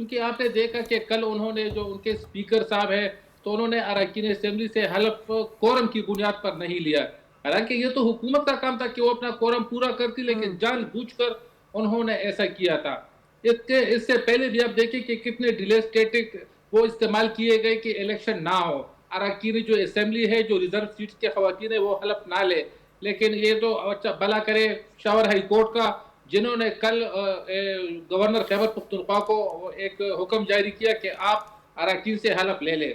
کیونکہ آپ نے دیکھا کہ کل انہوں نے جو ان کے اسپیکر صاحب ہیں تو انہوں نے اراکین اسمبلی سے حلف کورم کی بنیاد پر نہیں لیا، حالانکہ یہ تو حکومت کا کام تھا کہ وہ اپنا کورم پورا کرتی، لیکن جان بوجھ کر انہوں نے ایسا کیا تھا۔ اس سے پہلے بھی آپ دیکھیں کہ کتنے ڈیلے اسٹیٹک وہ استعمال کیے گئے کہ الیکشن نہ ہو، اراکین جو اسمبلی ہے، جو ریزرو سیٹس کے خواتین ہیں وہ حلف نہ لے، لیکن یہ تو بھلا کرے شاور ہائی کورٹ کا، جنہوں نے کل گورنر خیبر پختونخوا کو ایک حکم جاری کیا کہ آپ اراکین سے حلف لے لے۔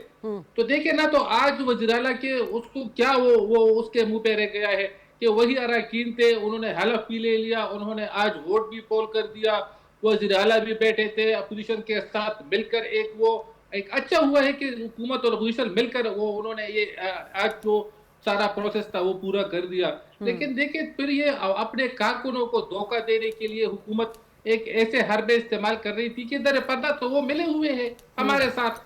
تو دیکھیں نا، تو آج وزیر اعلیٰ کے اس کو کیا وہ اس کے منہ پہ رہ گیا ہے کہ وہی اراکین تھے، انہوں نے حلف بھی لے لیا، انہوں نے آج ووٹ بھی پول کر دیا، وزیر اعلیٰ بھی بیٹھے تھے اپوزیشن کے ساتھ مل کر، ایک اچھا ہوا ہے کہ حکومت اور اپوزیشن مل کر انہوں نے یہ آج جو سارا پروسیس تھا وہ پورا کر دیا۔ لیکن دیکھیں پھر یہ اپنے کارکنوں کو دھوکہ دینے کے لیے حکومت ایک ایسے حربے استعمال کر رہی تھی کہ در پردہ تو وہ ملے ہوئے ہیں ہمارے ساتھ،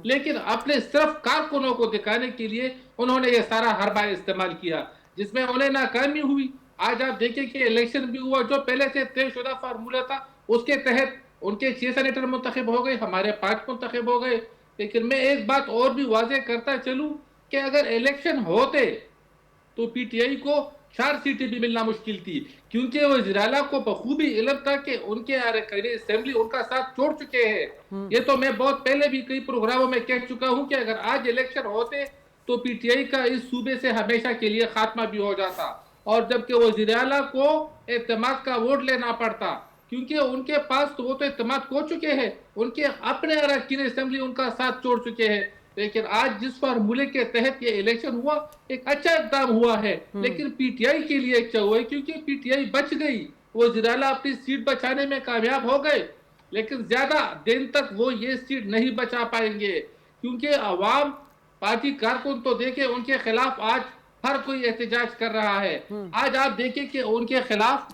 لیکن اپنے صرف کارکنوں کو دکھانے کے لیے انہوں نے یہ سارا حربہ استعمال کیا، جس میں انہیں ناکامی ہوئی۔ آج آپ دیکھیں کہ الیکشن بھی ہوا، جو پہلے سے طے شدہ فارمولہ تھا اس کے تحت ان کے 6 سینیٹر منتخب ہو گئے، ہمارے 5 منتخب ہو گئے۔ لیکن میں ایک بات اور بھی واضح کرتا چلوں کہ اگر الیکشن ہوتے تو پی ٹی آئی کو 4 سیٹیں بھی ملنا مشکل تھی، کیونکہ وزیر اعلیٰ کو بخوبی علم تھا کہ ان کے اراکین اسمبلی ان کا ساتھ چھوڑ چکے ہیں۔ یہ تو میں بہت پہلے بھی کئی پروگراموں میں کہہ چکا ہوں کہ اگر آج الیکشن ہوتے تو پی ٹی آئی کا اس صوبے سے ہمیشہ کے لیے خاتمہ بھی ہو جاتا، اور جبکہ وزیر اعلیٰ کو اعتماد کا ووٹ لینا پڑتا، کیونکہ ان کے پاس تو وہ تو اعتماد کھو چکے ہیں، ان کے اپنے اراکین اسمبلی ان کا ساتھ چھوڑ چکے ہیں۔ لیکن آج جس فارمولے کے تحت یہ الیکشن ہوا، ایک اچھا اقدام ہوا ہے، لیکن پی ٹی آئی کے لیے اچھا ہوا ہے، کیونکہ پی ٹی آئی بچ گئی، وزیر اعلیٰ اپنی سیٹ بچانے میں کامیاب ہو گئے، لیکن زیادہ دن تک وہ یہ سیٹ نہیں بچا پائیں گے، کیونکہ عوام پارٹی کارکن تو دیکھیں ان کے خلاف آج ہر کوئی احتجاج کر رہا ہے۔ آج آپ دیکھیں کہ ان کے خلاف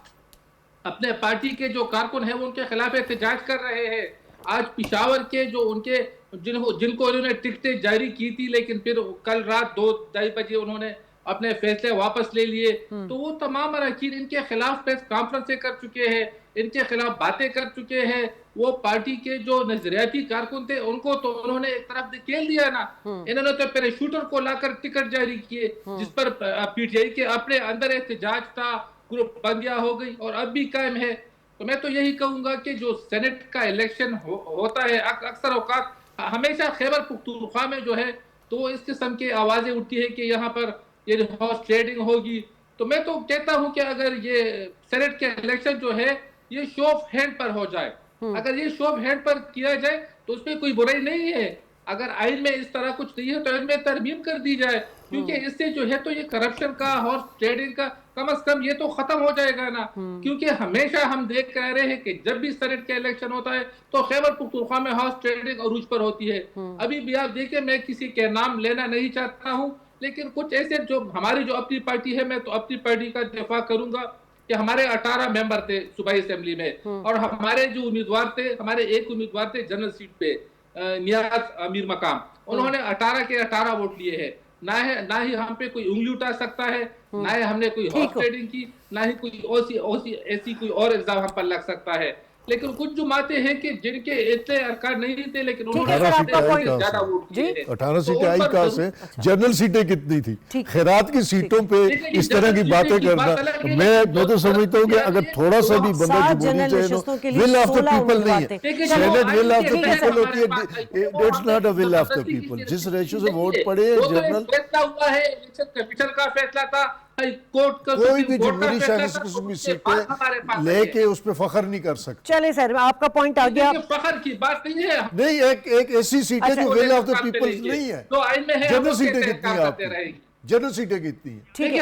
اپنے پارٹی کے جو کارکن ہیں وہ ان کے خلاف احتجاج کر رہے ہیں۔ آج پشاور کے جو ان کے جن کو انہوں نے ٹکٹیں جاری کی تھی، لیکن پھر کل رات 2-2:30 بجے انہوں نے اپنے فیصلے واپس لے لیے، تو وہ تمام اراکین ان کے خلاف پریس کانفرنسیں کر چکے ہیں، ان کے خلاف باتیں کر چکے ہیں۔ وہ پارٹی کے جو نظریاتی کارکن تھے ان کو تو انہوں نے ایک طرف دھکیل دیا نا، انہوں نے تو پیراشوٹر کو لا کر ٹکٹ جاری کیے، جس پر پی ٹی آئی کے اپنے اندر احتجاج تھا، گروپ بندیاں ہو گئی اور اب بھی قائم ہے۔ تو میں تو یہی کہوں گا کہ جو سینٹ کا الیکشن ہوتا ہے، اکثر اوقات ہمیشہ خیبر پختونخوا میں جو ہے تو اس قسم کی آوازیں اٹھتی ہے کہ یہاں پر یہ ہارس ٹریڈنگ ہوگی۔ تو میں تو کہتا ہوں کہ اگر یہ سینٹ کے الیکشن جو ہے یہ شو آف ہینڈ پر ہو جائے، اگر یہ شو آف ہینڈ پر کیا جائے تو اس میں کوئی برائی نہیں ہے، اگر آئین میں اس طرح کچھ نہیں ہے تو آئین میں ترمیم کر دی جائے، کیونکہ اس سے جو ہے تو یہ کرپشن کا، ہارس ٹریڈنگ کا کم از کم یہ تو ختم ہو جائے گا نا۔ کیونکہ ہمیشہ ہم دیکھ کر رہے ہیں کہ جب بھی سینٹ کا الیکشن ہوتا ہے تو خیبر پختونخوا میں ہارس ٹریڈنگ عروج پر ہوتی ہے۔ ابھی بھی آپ دیکھیں، میں کسی کے نام لینا نہیں چاہتا ہوں، لیکن کچھ ایسے جو ہماری جو اپنی پارٹی ہے، میں تو اپنی پارٹی کا دفاع کروں گا کہ ہمارے 18 ممبر تھے صوبائی اسمبلی میں، اور ہمارے جو امیدوار تھے، ہمارے ایک امیدوار تھے جنرل سیٹ پہ نیاز امیر مقام، انہوں نے 18 کے 18 ووٹ لیے ہیں۔ نہ ہی ہم پہ کوئی انگلی اٹھا سکتا ہے، نہ ہی ہم نے کوئی ہارس ٹریڈنگ کی، نہ ہی کوئی ایسی کوئی اور الزام ہم پر لگ سکتا ہے۔ لیکن کچھ جماعتیں ہیں کہ جن کے اتنے ارکان نہیں تھے لیکن انہوں نے 18 سیٹیں آئی کہاں سے؟ جنرل سیٹیں کتنی تھی؟ خیرات کی سیٹوں پہ اس طرح کی باتیں کرنا، میں تو سمجھتا ہوں کہ اگر تھوڑا سا بھی بندہ جمہوری چاہے ول آف دا پیپل نہیں ہے، senate will of the people ہوتی ہے، it's not a will of the people. جس ریشو سے ووٹ پڑے جنرل، فیصلہ ہوا ہے، الیکشن کمیشن کا فیصلہ تھا، کوئی بھی جمہوری شخص قسم کی سیٹیں لے کے اس پہ فخر نہیں کر سکتا۔ چلیں سر، آپ کا پوائنٹ آ گیا۔ فخر کی بات نہیں ہے، نہیں، ایک ایسی سیٹ ہے جو ول آف دا پیپل نہیں ہے۔ جنرل سیٹیں کتنی ہیں آپ کی؟ جنرل سیٹیں کتنی ہیں؟ ٹھیک ہے،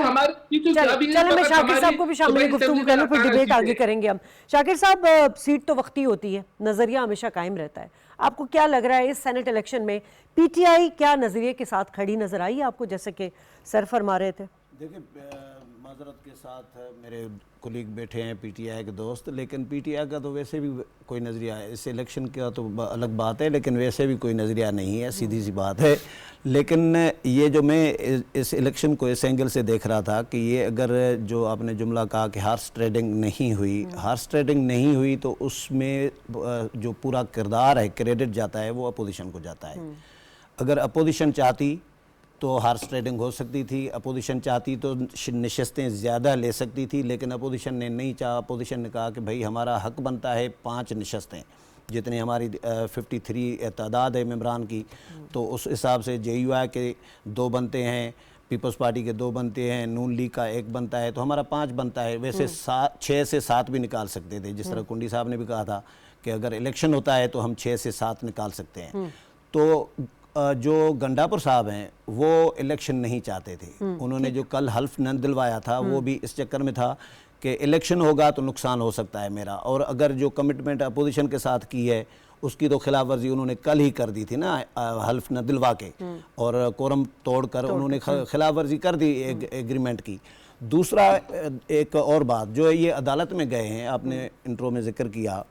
چلیں میں شاکر صاحب کو بھی شامل گفتگو کروں، پھر ڈیبیٹ آگے کریں گے ہم۔ شاکر صاحب، سیٹ تو وقتی ہوتی ہے، نظریہ ہمیشہ قائم رہتا ہے، آپ کو کیا لگ رہا ہے اس سینٹ الیکشن میں پی ٹی آئی کیا نظریے کے ساتھ کھڑی نظر آئی آپ کو، جیسے کہ سر فرما رہے تھے؟ دیکھیں، معذرت کے ساتھ میرے کولیگ بیٹھے ہیں پی ٹی آئی کے دوست، لیکن پی ٹی آئی کا تو ویسے بھی کوئی نظریہ ہے، اس الیکشن کا تو الگ بات ہے، لیکن ویسے بھی کوئی نظریہ نہیں ہے، سیدھی سی بات ہے۔ لیکن یہ جو میں اس الیکشن کو اس اینگل سے دیکھ رہا تھا کہ یہ اگر جو آپ نے جملہ کہا کہ ہارس ٹریڈنگ نہیں ہوئی، ہارس ٹریڈنگ نہیں ہوئی تو اس میں جو پورا کردار ہے، کریڈٹ جاتا ہے وہ اپوزیشن کو جاتا ہے۔ اگر اپوزیشن چاہتی تو ہارس ٹریڈنگ ہو سکتی تھی، اپوزیشن چاہتی تو نشستیں زیادہ لے سکتی تھی، لیکن اپوزیشن نے نہیں چاہا۔ اپوزیشن نے کہا کہ بھائی ہمارا حق بنتا ہے 5 نشستیں، جتنی ہماری 53 تعداد ہے ممبران کی، تو اس حساب سے جے یو آئی کے 2 بنتے ہیں، پیپلز پارٹی کے 2 بنتے ہیں، نون لیگ کا 1 بنتا ہے، تو ہمارا 5 بنتا ہے۔ ویسے 6 سے 7 بھی نکال سکتے تھے، جس طرح کنڈی صاحب نے بھی کہا تھا کہ اگر الیکشن ہوتا ہے تو ہم 6 سے 7 نکال سکتے ہیں۔ تو جو گنڈاپور صاحب ہیں وہ الیکشن نہیں چاہتے تھے، انہوں نے جو کل حلف نہ دلوایا تھا وہ بھی اس چکر میں تھا کہ الیکشن ہوگا تو نقصان ہو سکتا ہے میرا، اور اگر جو کمٹمنٹ اپوزیشن کے ساتھ کی ہے اس کی تو خلاف ورزی انہوں نے کل ہی کر دی تھی نا، حلف نہ دلوا کے، اور کورم توڑ کر انہوں نے خلاف ورزی کر دی ایگریمنٹ کی۔ دوسرا ایک اور بات جو یہ عدالت میں گئے ہیں، آپ نے انٹرو میں ذکر کیا،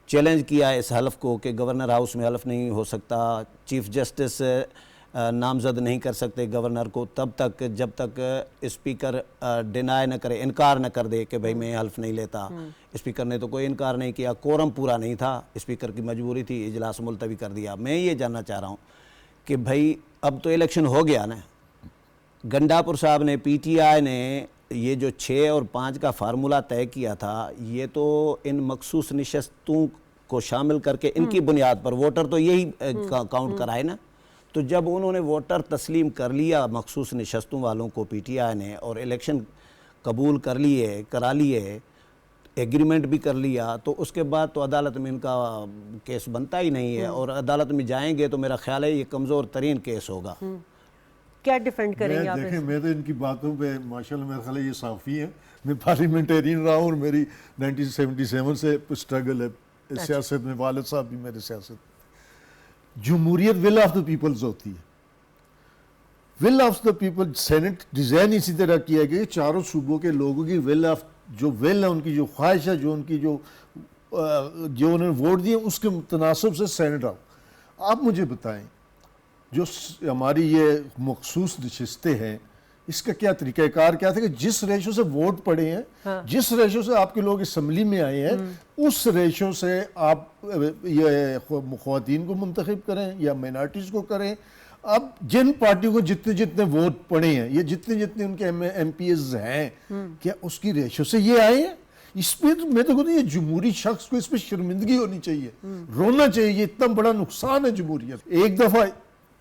چیلنج کیا اس حلف کو کہ گورنر ہاؤس میں حلف نہیں ہو سکتا، چیف جسٹس نامزد نہیں کر سکتے گورنر کو تب تک جب تک اسپیکر ڈینائی نہ کرے، انکار نہ کر دے کہ بھائی میں حلف نہیں لیتا۔ اسپیکر نے تو کوئی انکار نہیں کیا، کورم پورا نہیں تھا، اسپیکر کی مجبوری تھی، اجلاس ملتوی کر دیا۔ میں یہ جاننا چاہ رہا ہوں کہ بھائی اب تو الیکشن ہو گیا نا، گنڈاپور صاحب نے، پی ٹی آئی نے یہ جو 6 اور 5 کا فارمولہ طے کیا تھا، یہ تو ان مخصوص نشستوں کو شامل کر کے ان کی بنیاد پر ووٹر تو یہی کاؤنٹ کرائے نا، تو جب انہوں نے ووٹر تسلیم کر لیا مخصوص نشستوں والوں کو پی ٹی آئی نے، اور الیکشن قبول کر لیے، کرا لیے، ایگریمنٹ بھی کر لیا، تو اس کے بعد تو عدالت میں ان کا کیس بنتا ہی نہیں ہے، اور عدالت میں جائیں گے تو میرا خیال ہے یہ کمزور ترین کیس ہوگا۔ کیا ڈیفینڈ کریں گے آپ؟ دیکھیں میں تو ان کی باتوں پہ ماشاءاللہ میرا خیال ہے یہ صافی ہیں، میں پارلیمنٹیرین رہا ہوں اور میری 1977 سے اسٹرگل ہے سیاست میں، والد صاحب بھی میرے سیاست۔ جمہوریت ول آف دا پیپلز ہوتی ہے، will of the people. Senate design اسی طرح کیا گیا کہ چاروں صوبوں کے لوگوں کی ول آف، جو ول ہے ان کی، جو خواہش ہے، جو ان کی جو انہوں نے ووٹ دیے اس کے متناسب سے سینٹ آؤ۔ آپ مجھے بتائیں جو ہماری یہ مخصوص نشستیں ہیں اس کا کیا طریقہ کار کیا تھا کہ جس ریشو سے ووٹ پڑے ہیں، جس ریشو سے آپ کے لوگ اسمبلی میں آئے ہیں، اس ریشو سے آپ یہ خواتین کو منتخب کریں یا مائنارٹیز کو کریں۔ اب جن پارٹیوں کو جتنے جتنے ووٹ پڑے ہیں، یہ جتنے جتنے ان کے ایم پی ایز ہیں، کیا اس کی ریشو سے یہ آئے ہیں؟ اس پہ میں تو کہتا ہوں یہ جمہوری شخص کو اس پہ شرمندگی ہونی چاہیے، رونا چاہیے، یہ اتنا بڑا نقصان ہے جمہوریت۔ ایک دفعہ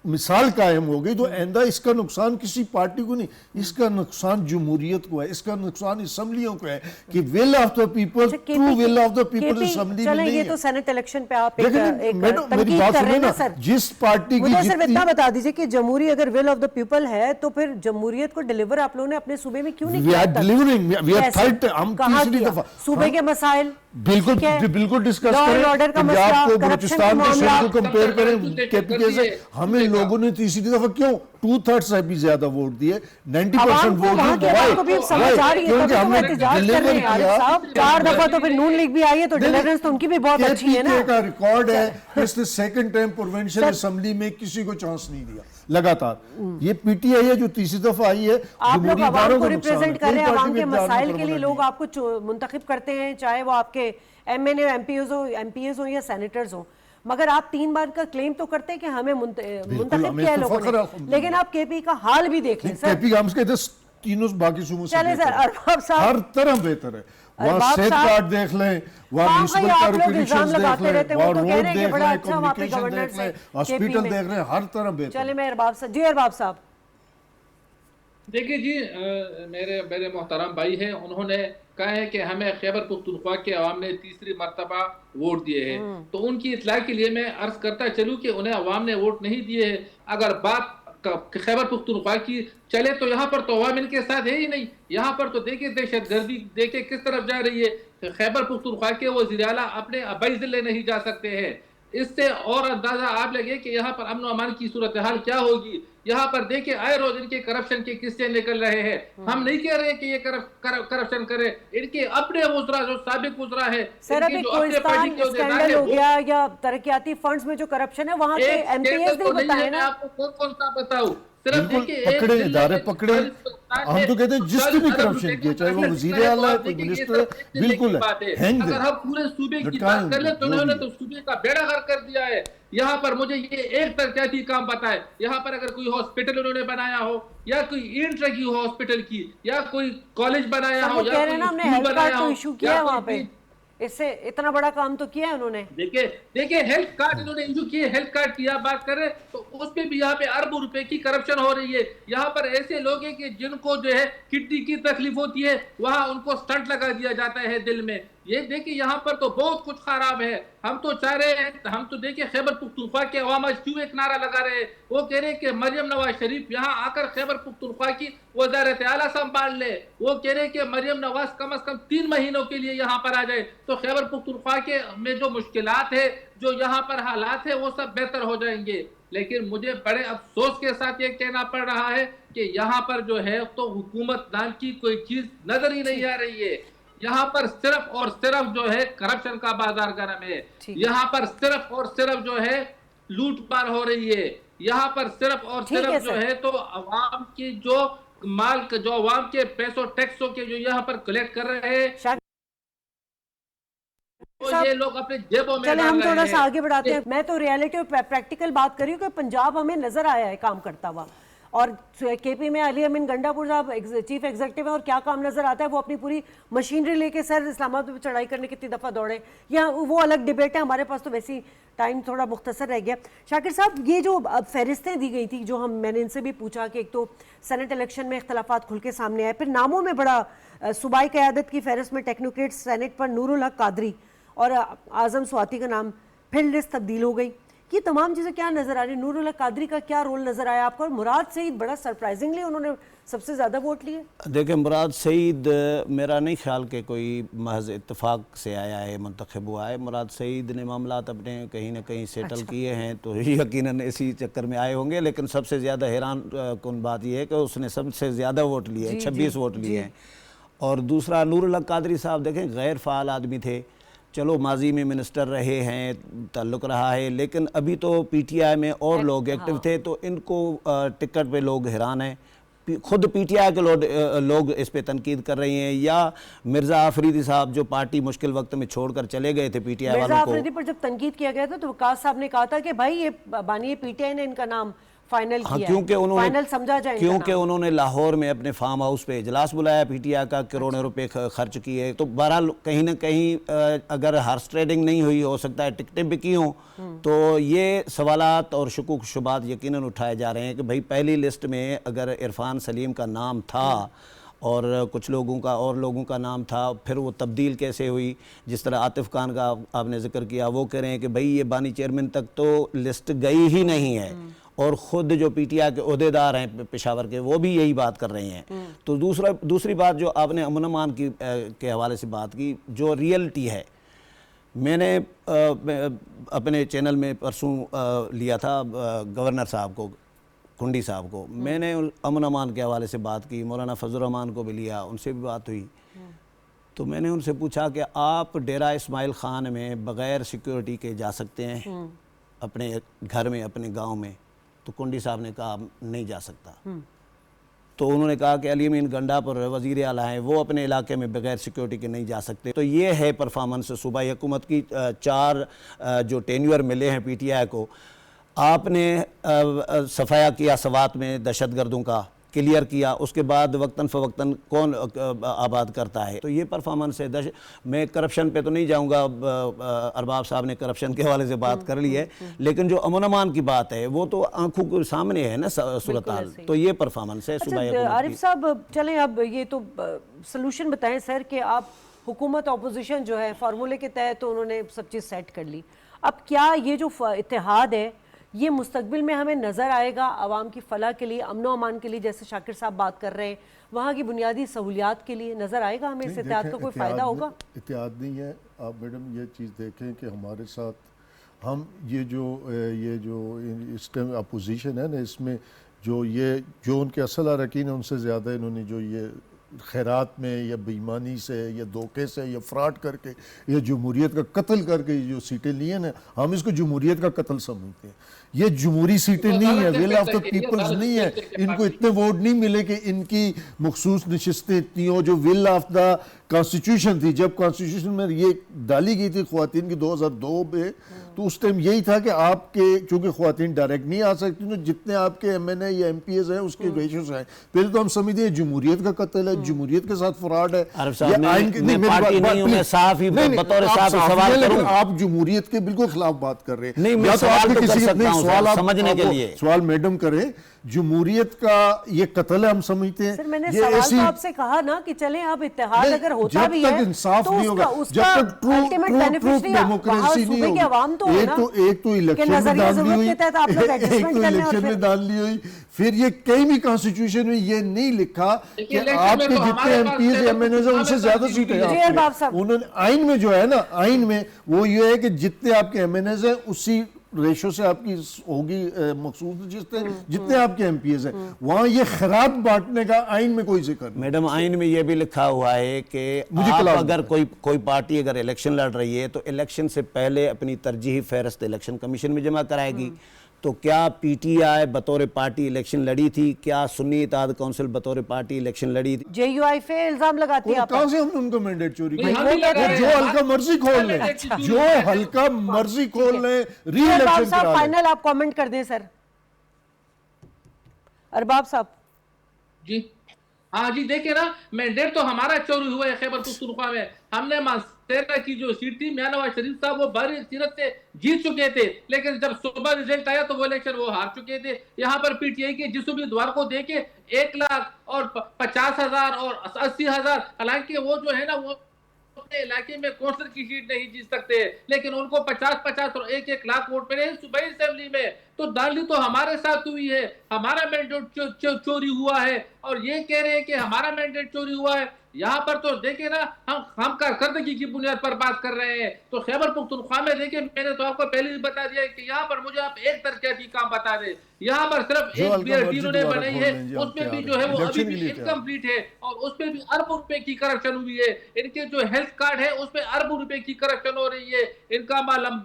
مثال قائم ہو گئی تو آئندہ اس کا نقصان کسی پارٹی کو نہیں، اس کا نقصان جمہوریت کو ہے، اس کا نقصان اسمبلیوں کو ہے کہ ول of the people true will of the people assembly میں نہیں ہے۔ یہ تو سینٹ الیکشن پہ آپ میری بات سنیں نا، جس پارٹی کی صرف اتنا بتا دیجئے کہ جمہوری اگر ول آف دا پیپل ہے تو پھر جمہوریت کو ڈیلیور آپ لوگوں نے اپنے صوبے میں کیوں نہیں کیا؟ We are delivering, we are third, ہم تیسری دفعہ صوبے کے مسائل بالکل ڈسکس کریں، پنجاب کو بلوچستان کے شہر کو کمپیئر کریں کے پی کے سے۔ ہمیں لوگوں نے تیسری دفعہ کیوں 2/3 سے بھی زیادہ ووٹ دیے، 90% ووٹ دیے، کیونکہ ہم نے ڈیلیور کیا۔ 4 دفعہ تو پھر نون لیگ بھی آئی ہے تو ڈیلیورنس تو ان کی بھی بہت اچھی ہے نا۔ کا ریکارڈ ہے، اس نے سیکنڈ ٹائم پروونشل اسمبلی میں کسی کو چانس نہیں دیا لگاتار۔ یہ پی ٹی آئی ہے جو تیسری دفعہ آئی ہے، آپ لوگ عوام کو ریپریزنٹ کر رہے ہیں، عوام کے مسائل کے لیے لوگ آپ کو منتخب کرتے ہیں، چاہے وہ آپ کے M N A M P As ہوں یا سینیٹرز ہوں، مگر آپ 3 بار کا کلیم تو کرتے ہیں کہ ہمیں منتخب کیا ہے لوگوں نے، لیکن آپ کے پی کا حال بھی دیکھ لیں سر۔ کے پی کا ہم کہتے ہیں تینوں باقی صوبوں سے چلے سر، ارباب صاحب ہر طرح بہتر ہے، وہاں صحت کارڈ دیکھ لیں، وہاں میونسپل کارپوریشن دیکھ لیں، وہاں روڈ دیکھ لیں، کمیونیکیشن دیکھ لیں، ہاسپیٹل دیکھ لیں، ہر طرح بہتر۔ چلے میں ارباب صاحب، جی ارباب صاحب۔ دیکھیں جی، میرے محترم بھائی ہیں، انہوں نے کہا ہے کہ ہمیں خیبر پختونخوا کے عوام نے تیسری مرتبہ ووٹ دیے ہیں، تو ان کی اطلاع کے لیے میں عرض کرتا چلوں کہ انہیں عوام نے ووٹ نہیں دیے ہیں۔ اگر بات خیبر پختونخوا کی چلے تو یہاں پر تو عوام ان کے ساتھ ہے ہی نہیں، یہاں پر تو دیکھیں دہشت گردی دیکھیں کس طرف جا رہی ہے۔ خیبر پختونخوا کے وزیر اعلیٰ اپنے ابائی ضلع نہیں جا سکتے ہیں، اس سے اور اندازہ آپ لگے کہ یہاں پر امن و امان کی صورتحال کیا ہوگی. یہاں پر دیکھیں آئے روز ان کے کرپشن کے قصے نکل رہے ہیں. ہم نہیں کہہ رہے کہ یہ کرپشن کرے, ان کے اپنے وزراء جو سابق وزراء ہے, سر ابھی کوہستان اسکینڈل ہو گیا یا ترقیاتی فنڈز میں جو کرپشن ہے وہاں کے ایم پی ایز نہیں بتائے نا. میں آپ کو کون سا بتاؤں, صرف دیکھیں پکڑے ادارے پکڑے, ہم تو کہتے ہیں جس نے بھی کرپشن کیا چاہے وہ وزیر اعلیٰ ہے کوئی منسٹر ہے, بالکل ہے. اگر ہم پورے صوبے کی بات کر لیں تو انہوں نے تو صوبے کا بیڑا غرق کر دیا ہے. یہاں پر مجھے یہ ایک ترقیاتی کام بتائے, یہاں پر اگر کوئی ہاسپٹل انہوں نے بنایا ہو, یا کوئی اینٹ لگی ہو ہاسپٹل کی, یا کوئی کالج بنایا ہو, یا کوئی اسکول بنایا ہو, ایشو کیا ہے وہاں پہ, اس سے اتنا بڑا کام تو کیا ہے انہوں نے. دیکھیں ہیلتھ کارڈ انہوں نے ایشو کیے, ہیلتھ کارڈ کی آپ بات کریں تو اس پہ بھی یہاں پہ اربوں روپے کی کرپشن ہو رہی ہے. یہاں پر ایسے لوگ ہیں کہ جن کو جو ہے کڈنی کی تکلیف ہوتی ہے, وہاں ان کو سٹنٹ لگا دیا جاتا ہے دل میں. یہ دیکھیں یہاں پر تو بہت کچھ خراب ہے. ہم تو چاہ رہے ہیں, ہم تو دیکھیں خیبر پختونخوا کے عوام آج کیوں ایک نعرہ لگا رہے ہیں, وہ کہہ رہے ہیں کہ مریم نواز شریف یہاں آ کر خیبر پختونخوا کی وزارت اعلیٰ سنبھال لے. وہ کہہ رہے ہیں کہ مریم نواز کم از کم 3 مہینوں کے لیے یہاں پر آ جائے تو خیبر پختونخوا کے میں جو مشکلات ہے, جو یہاں پر حالات ہے, وہ سب بہتر ہو جائیں گے. لیکن مجھے بڑے افسوس کے ساتھ یہ کہنا پڑ رہا ہے کہ یہاں پر جو ہے تو حکومت نام کی کوئی چیز نظر ہی نہیں آ رہی ہے. یہاں پر صرف اور صرف جو ہے کرپشن کا بازار گرم ہے. یہاں پر صرف اور صرف جو ہے لوٹ مار ہو رہی ہے. یہاں پر صرف اور صرف جو ہے تو عوام کی جو مال, جو عوام کے پیسوں ٹیکسوں کے جو یہاں پر کلیکٹ کر رہے ہیں, یہ لوگ اپنے جیبوں میں ڈال رہے ہیں. ہم تھوڑا سا آگے بڑھاتے ہیں. میں تو ریالٹی اور پریکٹیکل بات کر رہی ہوں کہ پنجاب ہمیں نظر آیا ہے کام کرتا ہوا, اور کے پی میں علی امین گنڈا پور صاحب چیف ایگزیکٹو ہے, اور کیا کام نظر آتا ہے, وہ اپنی پوری مشینری لے کے سر اسلام آباد پہ چڑھائی کرنے کتنی دفعہ دوڑے, یا وہ الگ ڈیبیٹ ہے. ہمارے پاس تو ویسی ٹائم تھوڑا مختصر رہ گیا. شاکر صاحب, یہ جو فہرستیں دی گئی تھی جو میں نے ان سے بھی پوچھا کہ ایک تو سینٹ الیکشن میں اختلافات کھل کے سامنے آئے, پھر ناموں میں بڑا صوبائی قیادت کی فہرست میں ٹیکنوکریٹ سینٹ پر نور الحق قادری اور اعظم سواتی کا نام, پھر لسٹ تبدیل ہو گئی. یہ تمام چیزیں کیا نظر آ رہی ہیں, نور الحق قادری کا کیا رول نظر آیا آپ کو, اور مراد سعید بڑا سرپرائزنگلی انہوں نے سب سے زیادہ ووٹ لیے. دیکھیں مراد سعید میرا نہیں خیال کہ کوئی محض اتفاق سے آیا ہے, منتخب ہوا ہے. مراد سعید نے معاملات اپنے کہیں نہ کہیں سیٹل کیے ہیں, تو یقیناً اسی چکر میں آئے ہوں گے. لیکن سب سے زیادہ حیران کن بات یہ ہے کہ اس نے سب سے زیادہ ووٹ لیے ہیں, 26 ووٹ لیے ہیں. اور دوسرا نور الحق قادری صاحب دیکھیں غیر فعال آدمی تھے, چلو ماضی میں منسٹر رہے ہیں, تعلق رہا ہے, لیکن ابھی تو پی ٹی آئی میں اور لوگ ایکٹیو تھے, تو ان کو ٹکٹ پہ لوگ حیران ہیں. خود پی ٹی آئی کے لوگ اس پہ تنقید کر رہے ہیں. یا مرزا آفریدی صاحب جو پارٹی مشکل وقت میں چھوڑ کر چلے گئے تھے پی ٹی آئی والوں کو, مرزا آفریدی پر جب تنقید کیا گیا تھا تو وقاص صاحب نے کہا تھا کہ بھائی یہ بانی پی ٹی آئی نے ان کا نام فائنل کیا ہے, فائنل سمجھا جائے. کیونکہ انہوں نے لاہور میں اپنے فارم ہاؤس پہ اجلاس بلایا پی ٹی آئی کا, کروڑوں روپے خرچ کیے. تو بہرحال کہیں نہ کہیں اگر ہارس ٹریڈنگ نہیں ہوئی, ہو سکتا ہے ٹکٹیں بھی کی ہوں, تو یہ سوالات اور شکوک شبہات یقیناً اٹھائے جا رہے ہیں کہ بھئی پہلی لسٹ میں اگر عرفان سلیم کا نام تھا اور کچھ لوگوں کا اور لوگوں کا نام تھا, پھر وہ تبدیل کیسے ہوئی. جس طرح عاطف خان کا آپ نے ذکر کیا, وہ کہہ رہے ہیں کہ بھئی یہ بانی چیئرمین تک تو لسٹ گئی ہی نہیں ہے, اور خود جو پی ٹی آئی کے عہدیدار ہیں پشاور کے وہ بھی یہی بات کر رہے ہیں. تو دوسری بات جو آپ نے امن امان کے حوالے سے بات کی, جو ریئلٹی ہے, میں نے اپنے چینل میں پرسوں لیا تھا گورنر صاحب کو, کنڈی صاحب کو, میں نے امن امان کے حوالے سے بات کی, مولانا فضل الرحمان کو بھی لیا, ان سے بھی بات ہوئی. تو میں نے ان سے پوچھا کہ آپ ڈیرہ اسماعیل خان میں بغیر سیکیورٹی کے جا سکتے ہیں اپنے گھر میں, اپنے گاؤں میں؟ تو کنڈی صاحب نے کہا نہیں جا سکتا. تو انہوں نے کہا کہ علی امین گنڈا پر وزیر اعلیٰ ہیں, وہ اپنے علاقے میں بغیر سیکیورٹی کے نہیں جا سکتے. تو یہ ہے پرفارمنس صوبائی حکومت کی. 4 جو ٹینیور ملے ہیں پی ٹی آئی کو, آپ نے صفایا کیا سوات میں دہشت گردوں کا, کلیئر کیا, اس کے بعد وقتاً فوقتاً کون آباد کرتا ہے. تو یہ پرفارمنس ہے. میں کرپشن پہ تو نہیں جاؤں گا, ارباب صاحب نے کرپشن کے حوالے سے بات کر لی ہے, لیکن جو امن امان کی بات ہے وہ تو آنکھوں کے سامنے ہے نا صورتحال. تو یہ پرفارمنس ہے صوبائی حکومت کی. عارف صاحب چلیں اب یہ تو سلوشن بتائیں سر, کہ آپ حکومت اپوزیشن جو ہے فارمولے کے تحت تو انہوں نے سب چیز سیٹ کر لی. اب کیا یہ جو اتحاد ہے یہ مستقبل میں ہمیں نظر آئے گا عوام کی فلاح کے لیے, امن و امان کے لیے, جیسے شاکر صاحب بات کر رہے ہیں, وہاں کی بنیادی سہولیات کے لیے نظر آئے گا ہمیں اس اتحاد کا کوئی فائدہ ہوگا؟ اتحاد نہیں ہے. آپ میڈم یہ چیز دیکھیں کہ ہمارے ساتھ ہم یہ جو اس ٹائم اپوزیشن ہے نا، اس میں جو ان کے اصل اراکین ہیں ان سے زیادہ انہوں نے جو یہ خیرات میں یا بےایمانی سے یا دھوکے سے یا فراڈ کر کے یا جمہوریت کا قتل کر کے جو سیٹیں لی ہیں نا، ہم اس کو جمہوریت کا قتل سمجھتے ہیں. یہ جمہوری سیٹیں نہیں ہیں، ول آف دا پیپلز نہیں ہے. ان کو اتنے ووٹ نہیں ملے کہ ان کی مخصوص نشستیں اتنی ہوں جو ول آف دا کانسٹیٹیوشن تھی. جب کانسٹیٹیوشن میں یہ ڈالی گئی تھی خواتین کی 2002 میں، تو اس ٹائم یہی تھا کہ آپ کے چونکہ خواتین ڈائریکٹ نہیں آ سکتی، تو جتنے آپ کے ایم این اے یا ایم پی ایز ہیں اس کے ریشیوز ہیں. پہلے تو ہم سمجھتے ہیں جمہوریت کا قتل ہے، جمہوریت کے ساتھ فراڈ ہے. آپ جمہوریت کے بالکل خلاف بات کر رہے ہیں. یا تو آپ کے کسی سوال میڈم کریں، جمہوریت کا یہ قتل ہے ہم سمجھتے ہیں. سر میں نے سوال تو آپ سے کہا نا کہ چلیں اب اتحاد اگر ہوتا بھی ہے جب تک انصاف نہیں ہوگا، جب تک ٹرو ڈیموکریسی نہیں ہوگی. ایک تو الیکشن میں ڈال لی ہوئی، پھر یہ کہیں بھی کانسٹیٹیوشن میں یہ نہیں لکھا کہ آپ کے جتنے M Ps M N As ہیں ان سے زیادہ سیٹیں انہوں نے آئین میں جو ہے نا، آئین میں وہ یہ ہے کہ جتنے آپ کے ایم این ایز ہیں اسی ریشو سے آپ کی ہوگی مخصوص نشستیں جتنے آپ کے ایم پی ایز ہیں. وہاں یہ خیرات بانٹنے کا آئین میں کوئی ذکر نہیں. میڈم آئین میں یہ بھی لکھا ہوا ہے کہ آپ اگر کوئی پارٹی اگر الیکشن لڑ رہی ہے تو الیکشن سے پہلے اپنی ترجیحی فہرست الیکشن کمیشن میں جمع کرائے گی. تو کیا پی ٹی آئی بطور پارٹی الیکشن لڑی تھی؟ کیا سنی اتحاد کونسل بطور پارٹی الیکشن لڑی تھی؟ جے یو آئی پہ الزام لگاتی ہے. کہاں سے ہم نے ان کا مینڈیٹ چوری کیا؟ جو ہلکا مرضی کھول لیں، جو ہلکا مرضی کھول لیں، ری الیکشن کرا لیں. فائنل آپ کامنٹ کر دیں سر. ارباب صاحب جی ہاں جی، دیکھیں نا، مینڈیٹ تو ہمارا چوری ہوا ہے خیبر پختونخوا میں. ہم نے مانسیرا کی جو سیٹ تھی، میاں نواز شریف صاحب وہ بھاری سیرت سے جیت چکے تھے، لیکن جب صبح ریزلٹ آیا تو وہ الیکشن وہ ہار چکے تھے. یہاں پر پی ٹی آئی کے جس امیدوار کو دے کے 1,00,000 اور 50,000 اور 80,000، حالانکہ وہ جو ہے نا وہ اپنے علاقے میں کونسل کی سیٹ نہیں جیت سکتے، لیکن ان کو 50,000 اور 1,00,000 ووٹ ملے صوبائی اسمبلی میں. تو داخلی تو ہمارے ساتھ ہوئی ہے، ہمارا مینڈیٹ چوری ہوا ہے، اور یہ کہہ رہے ہیں کہ ہمارا مینڈیٹ چوری ہوا ہے. یہاں پر تو دیکھیں نا، ہم کارکردگی کی بنیاد پر بات کر رہے ہیں. تو خیبر پختونخوا میں دیکھیں، میں نے تو آپ کو پہلے ہی بتا دیا کہ یہاں پر مجھے آپ ایک ترقیاتی کام بتا دیں. یہاں پر صرف ایک بی آر ٹی انہوں نے بنائی ہے، اس میں بھی جو ہے وہ ابھی بھی انکمپلیٹ ہے، اور اس میں بھی اربوں روپے کی کرپشن ہوئی ہے. ان کے جو ہیلتھ کارڈ ہے اس میں اربوں روپے کی کرپشن ہو رہی ہے. ان کا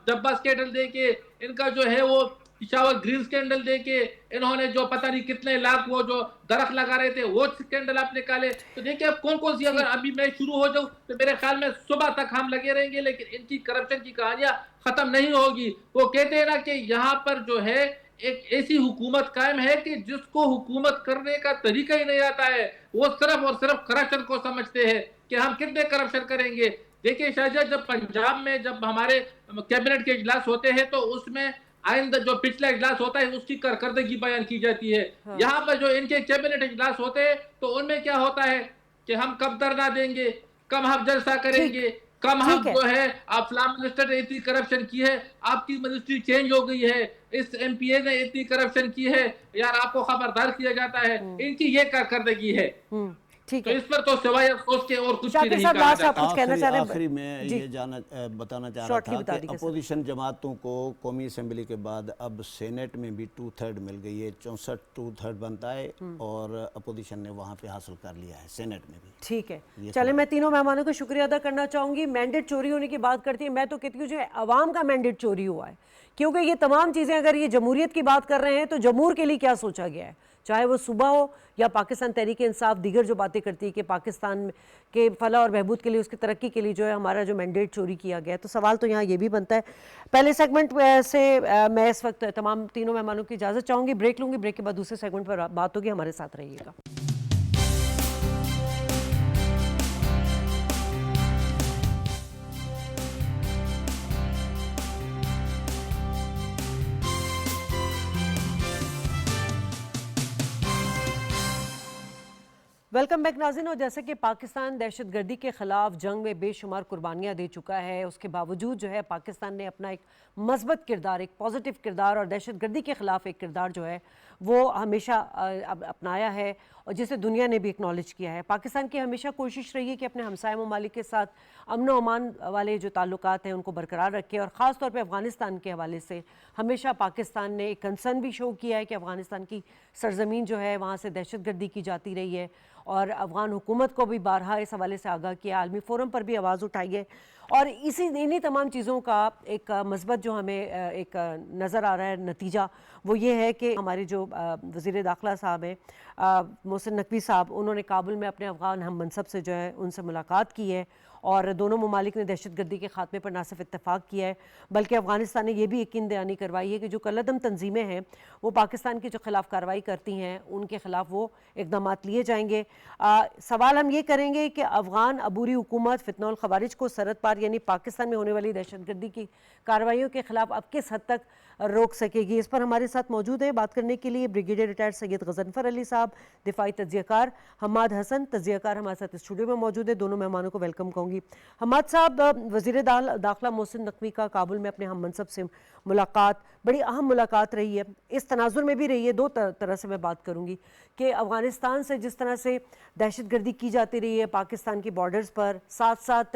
ڈبا اسکینڈل دے کے، ان کا جو ہے وہ پشاور گرین سکینڈل دے کے، انہوں نے جو پتہ نہیں کتنے لاکھ وہ جو درخت لگا رہے تھے وہ سکینڈل آپ نکالے. تو دیکھیں اب کون سی، اگر ابھی میں شروع ہو جاؤں تو میرے خیال میں صبح تک ہم لگے رہیں گے، لیکن ان کی کرپشن کی کہانیاں ختم نہیں ہوگی. وہ کہتے ہیں نا کہ یہاں پر جو ہے ایک ایسی حکومت قائم ہے کہ جس کو حکومت کرنے کا طریقہ ہی نہیں آتا ہے. وہ صرف اور صرف کرپشن کو سمجھتے ہیں کہ ہم کتنے کرپشن کریں گے. دیکھیں شاہجہاں، جب پنجاب میں جب ہمارے کیبنٹ کے اجلاس ہوتے ہیں تو اس میں آئندہ جو پچھلا اجلاس ہوتا ہے اس کی کارکردگی بیان کی جاتی ہے. یہاں پر جو ان کے کیبنٹ اجلاس ہوتے ہیں تو ان میں کیا ہوتا ہے کہ ہم کب دھرنا دیں گے، کب ہم جلسہ کریں گے، کم ہم جو ہے آپ فلاں منسٹر نے اتنی کرپشن کی ہے، آپ کی منسٹری چینج ہو گئی ہے، اس ایم پی اے نے اتنی کرپشن کی ہے، یار آپ کو خبردار کیا جاتا ہے. ان کی یہ کارکردگی ہے. تو اس پر تو سوائے افسوس کے اور کچھ بھی نہیں کہا جاتا. آخری میں یہ بتانا چاہ رہا تھا کہ اپوزیشن جماعتوں کو قومی اسمبلی کے بعد اب سینٹ میں بھی 2/3 مل گئی ہے، 64 2/3 بنتا ہے، اور اپوزیشن نے وہاں پہ حاصل کر لیا ہے سینٹ میں بھی. ٹھیک ہے، چلیں میں تینوں مہمانوں کو شکریہ ادا کرنا چاہوں گی. مینڈیٹ چوری ہونے کی بات کرتی ہے، میں تو کہتی ہوں جو عوام کا مینڈیٹ چوری ہوا ہے، کیونکہ یہ تمام چیزیں اگر یہ جمہوریت کی بات کر رہے ہیں تو جمہور کے لیے کیا سوچا گیا ہے، چاہے وہ صوبہ ہو یا پاکستان تحریک انصاف دیگر جو باتیں کرتی ہے کہ پاکستان کے فلاح اور بہبود کے لیے، اس کی ترقی کے لیے جو ہے ہمارا جو مینڈیٹ چوری کیا گیا ہے. تو سوال تو یہاں یہ بھی بنتا ہے. پہلے سیگمنٹ سے میں اس وقت تمام تینوں مہمانوں کی اجازت چاہوں گی، بریک لوں گی، بریک کے بعد دوسرے سیگمنٹ پر بات ہوگی. ہمارے ساتھ رہیے گا. ویلکم بیک ناظرین. اور جیسے کہ پاکستان دہشت گردی کے خلاف جنگ میں بے شمار قربانیاں دے چکا ہے، اس کے باوجود جو ہے پاکستان نے اپنا ایک مثبت کردار، ایک پازیٹیو کردار اور دہشت گردی کے خلاف ایک کردار جو ہے وہ ہمیشہ اپنایا ہے اور جسے دنیا نے بھی اکنالج کیا ہے. پاکستان کی ہمیشہ کوشش رہی ہے کہ اپنے ہمسائے ممالک کے ساتھ امن و امان والے جو تعلقات ہیں ان کو برقرار رکھے, اور خاص طور پہ افغانستان کے حوالے سے ہمیشہ پاکستان نے ایک کنسرن بھی شو کیا ہے کہ افغانستان کی سرزمین جو ہے وہاں سے دہشت گردی کی جاتی رہی ہے, اور افغان حکومت کو بھی بارہا اس حوالے سے آگاہ کیا, عالمی فورم پر بھی آواز اٹھائی ہے. اور انہی تمام چیزوں کا ایک مثبت جو ہمیں ایک نظر آ رہا ہے نتیجہ, وہ یہ ہے کہ ہمارے جو وزیر داخلہ صاحب ہیں محسن نقوی صاحب, انہوں نے کابل میں اپنے افغان ہم منصب سے جو ہے ان سے ملاقات کی ہے, اور دونوں ممالک نے دہشت گردی کے خاتمے پر نہ صرف اتفاق کیا ہے بلکہ افغانستان نے یہ بھی یقین دہانی کروائی ہے کہ جو کالعدم تنظیمیں ہیں وہ پاکستان کے جو خلاف کارروائی کرتی ہیں ان کے خلاف وہ اقدامات لیے جائیں گے. سوال ہم یہ کریں گے کہ افغان عبوری حکومت فتنہ الخوارج کو سرحد پار یعنی پاکستان میں ہونے والی دہشت گردی کی کارروائیوں کے خلاف اب کس حد تک روک سکے گی. اس پر ہمارے ساتھ موجود ہے بات کرنے کے لیے بریگیڈیئر ریٹائرڈ سید غضنفر علی صاحب, دفاعی تجزیہ کار حماد حسن, تجزیہ کار ہمارے ساتھ اسٹوڈیو میں موجود ہے. دونوں مہمانوں کو ویلکم کہوں گی. حماد صاحب, وزیر داخلہ محسن نقوی کا کابل میں اپنے ہم منصب سے ملاقات بڑی اہم ملاقات رہی ہے, اس تناظر میں بھی رہی ہے. دو طرح سے میں بات کروں گی کہ افغانستان سے جس طرح سے دہشت گردی کی جاتی رہی ہے پاکستان کی بارڈرز پر, ساتھ ساتھ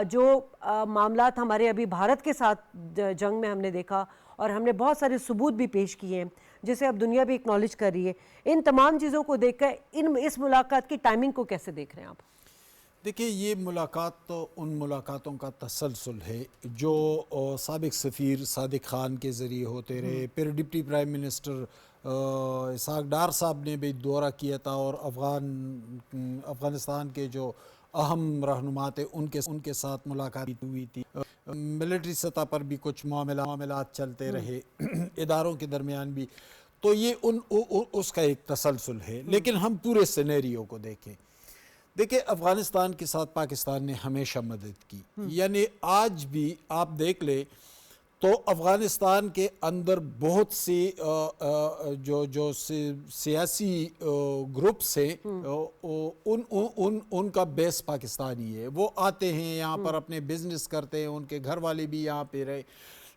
جو معاملات ہمارے ابھی بھارت کے ساتھ جنگ میں ہم نے دیکھا, اور ہم نے بہت سارے ثبوت بھی پیش کیے ہیں جسے اب دنیا بھی اکنالج کر رہی ہے. ان تمام چیزوں کو دیکھ کر اس ملاقات کی ٹائمنگ کو کیسے دیکھ رہے ہیں آپ؟ دیکھیں, یہ ملاقات تو ان ملاقاتوں کا تسلسل ہے جو سابق سفیر صادق خان کے ذریعے ہوتے رہے, پھر deputy prime minister Ishaq Dar صاحب نے بھی دورہ کیا تھا, اور افغانستان کے جو اہم رہنما تھے ان کے ساتھ ملاقات ہوئی تھی. ملٹری سطح پر بھی کچھ معاملات چلتے رہے, اداروں کے درمیان بھی, تو یہ اس کا ایک تسلسل ہے. لیکن ہم پورے سینیریو کو دیکھیں, افغانستان کے ساتھ پاکستان نے ہمیشہ مدد کی. یعنی آج بھی آپ دیکھ لیں تو افغانستان کے اندر بہت سی جو سیاسی گروپس ہیں ان کا بیس پاکستانی ہے. وہ آتے ہیں یہاں پر اپنے بزنس کرتے ہیں, ان کے گھر والے بھی یہاں پہ رہے.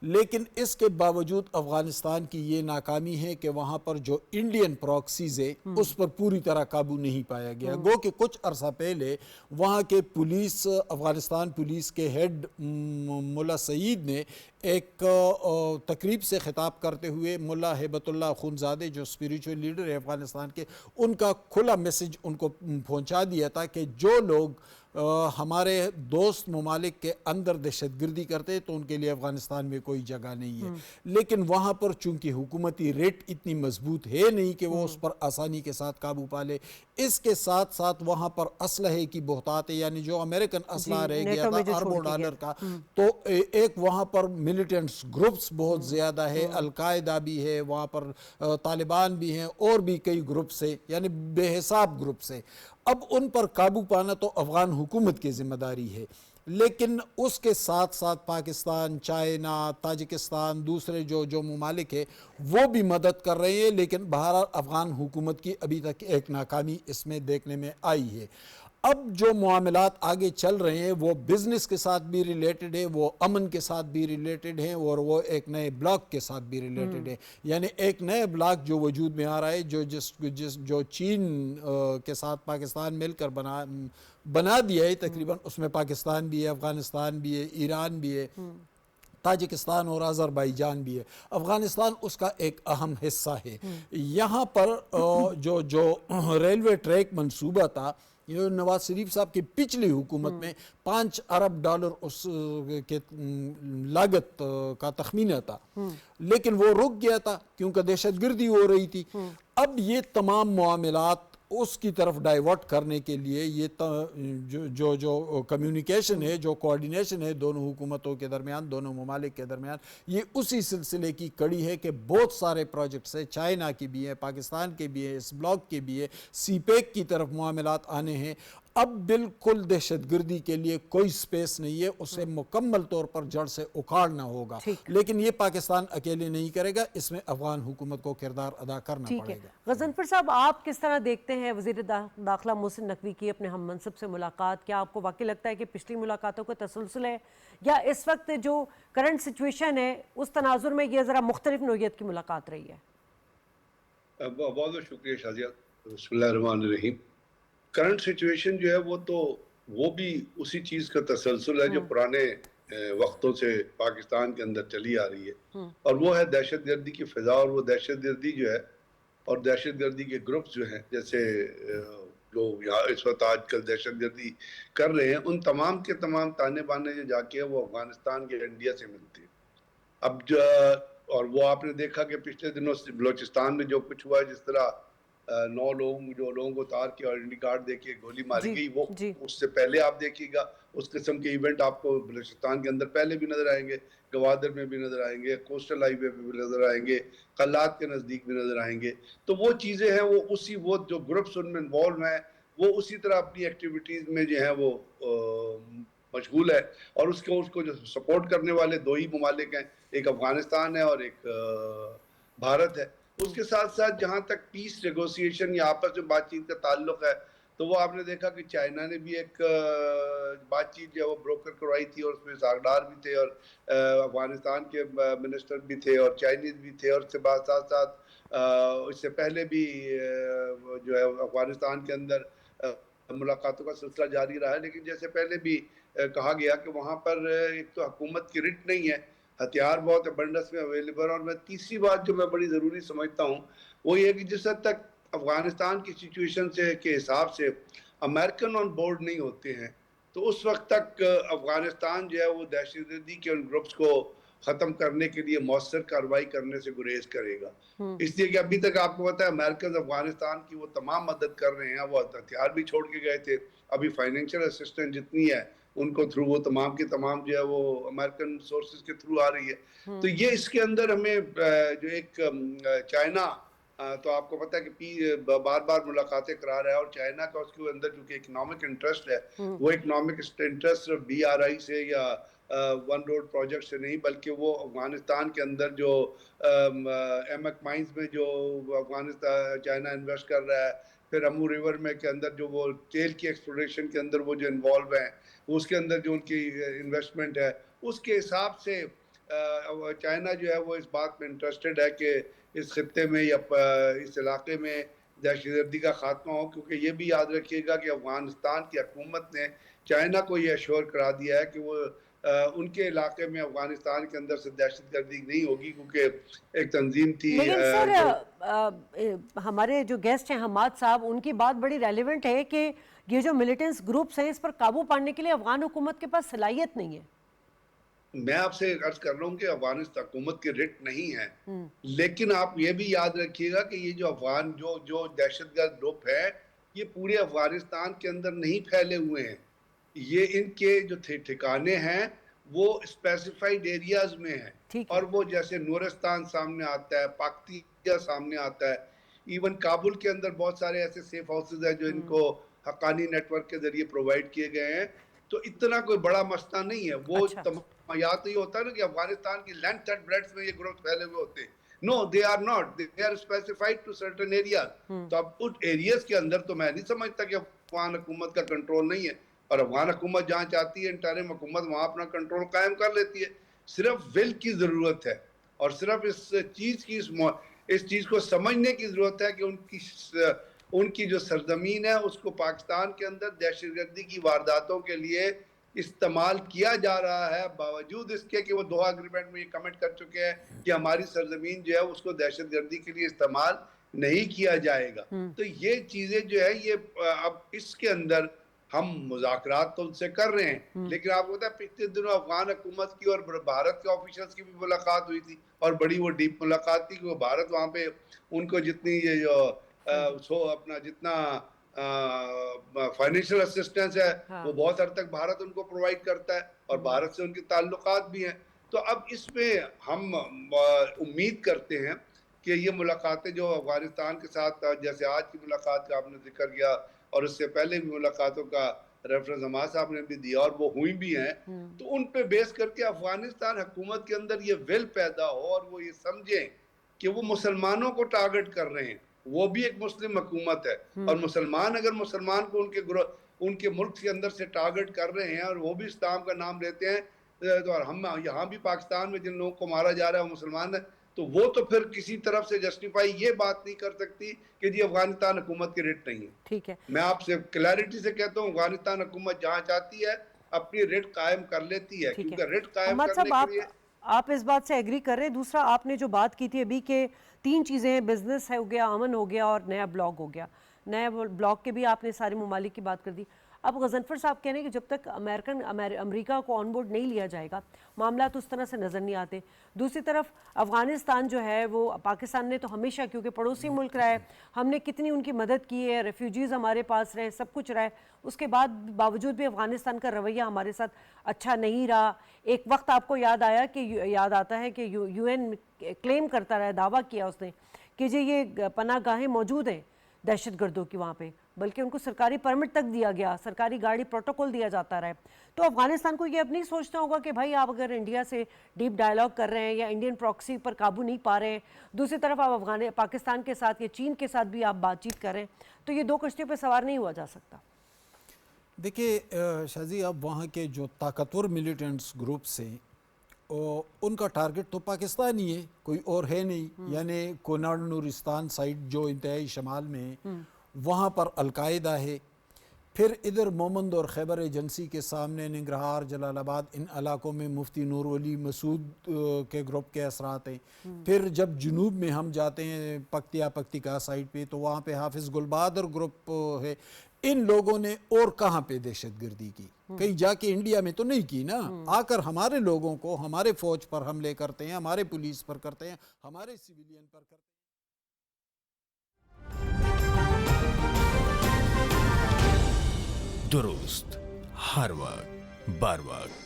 لیکن اس کے باوجود افغانستان کی یہ ناکامی ہے کہ وہاں پر جو انڈین پراکسیز ہے اس پر پوری طرح قابو نہیں پایا گیا. گو کہ کچھ عرصہ پہلے وہاں کے افغانستان پولیس کے ہیڈ ملا سعید نے ایک تقریب سے خطاب کرتے ہوئے ملا ہیبت اللہ اخونزادہ جو اسپریچول لیڈر ہے افغانستان کے, ان کا کھلا میسج ان کو پہنچا دیا تھا کہ جو لوگ ہمارے دوست ممالک کے اندر دہشت گردی کرتے تو ان کے لیے افغانستان میں کوئی جگہ نہیں ہے. لیکن وہاں پر چونکہ حکومتی ریٹ اتنی مضبوط ہے نہیں کہ وہ اس پر آسانی کے ساتھ قابو پا لے. اس کے ساتھ ساتھ وہاں پر اسلحے کی بہتات ہے, یعنی جو امریکن اسلحہ رہ گیا تھا اربوں ڈالر کا, تو ایک وہاں پر ملیٹنٹس گروپس بہت زیادہ ہے, القاعدہ بھی ہے وہاں پر, طالبان بھی ہیں, اور بھی کئی گروپس ہیں, یعنی بے حساب گروپس ہیں. اب ان پر قابو پانا تو افغان حکومت کی ذمہ داری ہے. لیکن اس کے ساتھ ساتھ پاکستان, چائنا, تاجکستان, دوسرے جو ممالک ہیں وہ بھی مدد کر رہے ہیں. لیکن بہرحال افغان حکومت کی ابھی تک ایک ناکامی اس میں دیکھنے میں آئی ہے. اب جو معاملات آگے چل رہے ہیں وہ بزنس کے ساتھ بھی ریلیٹڈ ہے, وہ امن کے ساتھ بھی ریلیٹڈ ہیں, اور وہ ایک نئے بلاک کے ساتھ بھی ریلیٹڈ ہے. یعنی ایک نئے بلاک جو وجود میں آ رہا ہے, جو چین کے ساتھ پاکستان مل کر بنا دیا ہے تقریباً, اس میں پاکستان بھی ہے, افغانستان بھی ہے, ایران بھی ہے, تاجکستان اور آذربائیجان بھی ہے. افغانستان اس کا ایک اہم حصہ ہے. یہاں پر جو ریلوے ٹریک منصوبہ تھا, یہ نواز شریف صاحب کی پچھلی حکومت میں $5 ارب اس کے لاگت کا تخمینہ تھا, لیکن وہ رک گیا تھا کیونکہ دہشت گردی ہو رہی تھی. اب یہ تمام معاملات اس کی طرف ڈائیورٹ کرنے کے لیے یہ جو کمیونیکیشن ہے, جو کوارڈینیشن ہے دونوں حکومتوں کے درمیان, دونوں ممالک کے درمیان, یہ اسی سلسلے کی کڑی ہے کہ بہت سارے پروجیکٹس ہیں, چائنا کی بھی ہیں, پاکستان کے بھی ہیں, اس بلاک کے بھی ہیں, سی پیک کی طرف معاملات آنے ہیں. اب بالکل دہشت گردی کے لیے کوئی سپیس نہیں ہے, اسے مکمل طور پر جڑ سے اکھاڑنا ہوگا. لیکن یہ پاکستان اکیلے نہیں کرے گا, اس میں افغان حکومت کو کردار ادا کرنا پڑے گا. غضنفر صاحب, آپ کس طرح دیکھتے ہیں وزیر داخلہ محسن نقوی کی اپنے ہم منصب سے ملاقات؟ کیا آپ کو واقعی لگتا ہے کہ پچھلی ملاقاتوں کا تسلسل ہے, یا اس وقت جو کرنٹ سچویشن ہے اس تناظر میں یہ ذرا مختلف نوعیت کی ملاقات رہی ہے؟ بہت بہت شکریہ شازیہ. بسم اللہ الرحمن الرحیم. کرنٹ سچویشن جو ہے وہ بھی اسی چیز کا تسلسل ہے جو پرانے وقتوں سے پاکستان کے اندر چلی آ رہی ہے, اور وہ ہے دہشت گردی کی فضا. اور وہ دہشت گردی جو ہے اور دہشت گردی کے گروپس جو ہیں, جیسے جو یہاں اس وقت آج کل دہشت گردی کر رہے ہیں, ان تمام کے تمام تانے بانے جو جا کے وہ افغانستان کے انڈیا سے ملتے ہیں. اب اور وہ آپ نے دیکھا کہ پچھلے دنوں بلوچستان میں جو کچھ ہوا ہے, جس طرح 9 لوگوں کو اتار کے اور آئیڈنٹی کارڈ دے کے گولی ماری گئی, وہ اس سے پہلے آپ دیکھیے گا اس قسم کے ایونٹ آپ کو بلوچستان کے اندر پہلے بھی نظر آئیں گے, گوادر میں بھی نظر آئیں گے, کوسٹل ہائی وے پہ بھی نظر آئیں گے, قلات کے نزدیک بھی نظر آئیں گے. تو وہ چیزیں ہیں, وہ جو گروپس ان میں انوالو ہیں, وہ اسی طرح اپنی ایکٹیویٹیز میں جو ہے وہ مشغول ہے. اور اس کو جو سپورٹ کرنے والے 2 ہی ممالک ہیں, ایک افغانستان ہے اور ایک بھارت ہے. اس کے ساتھ ساتھ جہاں تک پیس نیگوسیشن یا آپس میں بات چیت کا تعلق ہے, تو وہ آپ نے دیکھا کہ چائنا نے بھی ایک بات چیت جو وہ بروکر کروائی تھی, اور اس میں ساگدار بھی تھے, اور افغانستان کے منسٹر بھی تھے, اور چائنیز بھی تھے, اور اس سے ساتھ ساتھ اس سے پہلے بھی جو ہے افغانستان کے اندر ملاقاتوں کا سلسلہ جاری رہا ہے. لیکن جیسے پہلے بھی کہا گیا کہ وہاں پر ایک تو حکومت کی رٹ نہیں ہے, ہتھیار بہت ابنڈنس میں اویلیبل. اور میں تیسری بات جو میں بڑی ضروری سمجھتا ہوں وہ یہ کہ جس حد تک افغانستان کی سچویشن کے حساب سے امریکن آن بورڈ نہیں ہوتے ہیں, تو اس وقت تک افغانستان جو ہے وہ دہشت گردی کے ان گروپس کو ختم کرنے کے لیے مؤثر کارروائی کرنے سے گریز کرے گا. اس لیے کہ ابھی تک آپ کو پتا ہے امریکن افغانستان کی وہ تمام مدد کر رہے ہیں, وہ ہتھیار بھی چھوڑ کے گئے تھے, ابھی فائنینشیل اسسٹنٹ جتنی ہے ان کو تھرو وہ تمام کی تمام جو ہے وہ امریکن سورسز کے تھرو آ رہی ہے. تو یہ اس کے اندر ہمیں جو ایک چائنا, تو آپ کو پتا ہے کہ بار بار ملاقاتیں کرا رہا ہے, اور چائنا کا اس کے اندر چونکہ اکنامک انٹرسٹ ہے, وہ اکنامک انٹرسٹ BRI سے یا ون روڈ پروجیکٹ سے نہیں, بلکہ وہ افغانستان کے اندر جو ایمک مائنز میں جو افغانستان چائنا انویسٹ کر رہا ہے, پھر امو ریور میں کے اندر جو وہ تیل کی ایکسپلوریشن کے اندر وہ جو انوالو ہیں, اس کے اندر جو ان کی انویسٹمنٹ ہے, اس کے حساب سے چائنا جو ہے وہ اس بات میں انٹرسٹڈ ہے کہ اس خطے میں یا اس علاقے میں دہشت گردی کا خاتمہ ہو. کیونکہ یہ بھی یاد رکھیے گا کہ افغانستان کی حکومت نے چائنا کو یہ ایشور کرا دیا ہے کہ وہ ان کے علاقے میں افغانستان کے اندر سے دہشت گردی نہیں ہوگی, کیونکہ ایک تنظیم تھی. لیکن سر ہمارے جو گیسٹ ہیں حماد صاحب, ان کی بات بڑی ریلیونٹ ہے کہ یہ جو ملیٹنٹس گروپس ہیں اس پر قابو پانے کے لیے افغان حکومت کے پاس صلاحیت نہیں ہے. میں آپ سے عرض کر رہا ہوں کہ افغانستان حکومت کی رٹ نہیں ہے, لیکن آپ یہ بھی یاد رکھیے گا کہ یہ جو دہشت گرد گروپ ہے, یہ پورے افغانستان کے اندر نہیں پھیلے ہوئے ہیں. یہ ان کے جو ٹھکانے ہیں وہ اسپیسیفائڈ ایریاز میں ہیں, اور وہ جیسے نورستان سامنے آتا ہے, پاکتیا سامنے آتا ہے, ایون کابل کے اندر بہت سارے ایسے سیف ہاؤسز ہیں جو ان کو حقانی نیٹ ورک کے ذریعے پرووائڈ کیے گئے ہیں. تو اتنا کوئی بڑا مسئلہ نہیں ہے. وہ یا تو یہ ہوتا ہے نا کہ افغانستان کی لینتھ اینڈ بریڈتھ میں یہ گروپ پھیلے ہوئے ہوتے ہیں. No, they are not. They are specified to certain areas. تو اب اس ایریاز کے اندر تو میں نہیں سمجھتا کہ افغان حکومت کا کنٹرول نہیں ہے, اور افغان حکومت جہاں چاہتی ہے انٹرم حکومت وہاں اپنا کنٹرول قائم کر لیتی ہے. صرف ول کی ضرورت ہے, اور صرف اس چیز کو سمجھنے کی ضرورت ہے کہ ان کی جو سرزمین ہے اس کو پاکستان کے اندر دہشت گردی کی وارداتوں کے لیے استعمال کیا جا رہا ہے, باوجود اس کے کہ وہ دوحہ ایگریمنٹ میں یہ کمنٹ کر چکے ہیں کہ ہماری سرزمین جو ہے اس کو دہشت گردی کے لیے استعمال نہیں کیا جائے گا. تو یہ چیزیں جو ہے یہ اب اس کے اندر ہم مذاکرات تو ان سے کر رہے ہیں, لیکن آپ کو پتا ہے پچھلے دنوں افغان حکومت کی اور بھارت کے آفیشلز کی بھی ملاقات ہوئی تھی, اور بڑی وہ ڈیپ ملاقات تھی کہ وہ بھارت وہاں پہ ان کو جتنی اپنا جتنا فائنینشیل اسسٹنس ہے وہ بہت حد تک بھارت ان کو پرووائڈ کرتا ہے, اور بھارت سے ان کے تعلقات بھی ہیں. تو اب اس میں ہم امید کرتے ہیں کہ یہ ملاقاتیں جو افغانستان کے ساتھ, جیسے آج کی ملاقات کا آپ نے ذکر کیا, اور اس سے پہلے بھی ملاقاتوں کا ریفرنس حماد صاحب نے بھی دیا, اور وہ ہوئی بھی ہیں, تو ان پہ بیس کر کے افغانستان حکومت کے اندر یہ ول پیدا ہو, اور وہ یہ سمجھیں کہ وہ مسلمانوں کو ٹارگٹ کر رہے ہیں. وہ بھی ایک مسلم حکومت ہے, اور مسلمان اگر مسلمان کو ان کے ملک کے اندر سے ٹارگٹ کر رہے ہیں, اور وہ بھی اسلام کا نام لیتے ہیں, تو ہم یہاں بھی پاکستان میں جن لوگوں کو مارا جا رہا ہے وہ مسلمان ہیں, تو وہ تو پھر کسی طرف سے جسٹیفائی یہ بات نہیں کر سکتی کہ جی افغانستان حکومت کے ریٹ نہیں ہے. ٹھیک ہے. میں آپ سے کلیئرٹی سے کہتا ہوں افغانستان حکومت جہاں چاہتی ہے اپنی ریٹ قائم کر لیتی ہے, کیونکہ ریٹ قائم کرنے کے لیے آپ اس بات سے ایگری کر رہے ہیں. دوسرا آپ نے جو بات کی تھی ابھی کہ 3 چیزیں ہیں, بزنس ہو گیا, امن ہو گیا اور نیا بلاک ہو گیا. نیا بلاک کے بھی آپ نے سارے ممالک کی بات کر دی. اب غضنفر صاحب کہہ رہے ہیں کہ جب تک امریکہ کو آن بورڈ نہیں لیا جائے گا معاملات اس طرح سے نظر نہیں آتے. دوسری طرف افغانستان جو ہے وہ پاکستان نے تو ہمیشہ, کیونکہ پڑوسی ملک رہا ہے, ہم نے کتنی ان کی مدد کی ہے, ریفیوجیز ہمارے پاس رہے, سب کچھ رہا ہے, اس کے باوجود بھی افغانستان کا رویہ ہمارے ساتھ اچھا نہیں رہا. ایک وقت آپ کو یاد آتا ہے کہ یو این کلیم کرتا رہا, دعویٰ کیا اس نے کہ جی یہ پناہ گاہیں موجود ہیں دہشت گردوں کی وہاں پہ, بلکہ ان کو سرکاری پرمٹ تک دیا گیا, سرکاری گاڑی پروٹوکول دیا جاتا رہا ہے. تو افغانستان کو یہ اب نہیں سوچنا ہوگا کہ بھائی آپ اگر انڈیا سے ڈیپ ڈائیلاگ کر رہے ہیں یا انڈین پراکسی پر قابو نہیں پا رہے ہیں, دوسری طرف آپ پاکستان کے ساتھ یا چین کے ساتھ بھی آپ بات چیت کر رہے ہیں, تو یہ 2 کشتیوں پہ سوار نہیں ہوا جا سکتا. دیکھیے شازی, اب وہاں کے جو طاقتور ملیٹنٹس گروپس ہیں ان کا ٹارگٹ تو پاکستان ہی ہے, کوئی اور ہے نہیں. یعنی کوناڑ نورستان سائٹ جو انتہائی شمال میں ہے وہاں پر القاعدہ ہے. پھر ادھر مومند اور خیبر ایجنسی کے سامنے ننگرہار, جلال آباد, ان علاقوں میں مفتی نور ولی مسعود کے گروپ کے اثرات ہیں. پھر جب جنوب میں ہم جاتے ہیں پکتیکا سائٹ پہ تو وہاں پہ حافظ گل بہادر گروپ ہے. ان لوگوں نے اور کہاں پہ دہشت گردی کی, کہیں جا کے انڈیا میں تو نہیں کی نا. آ کر ہمارے لوگوں کو, ہمارے فوج پر حملے کرتے ہیں, ہمارے پولیس پر کرتے ہیں, ہمارے سویلین پر کرتے ہیں. درست ہر وقت بر وقت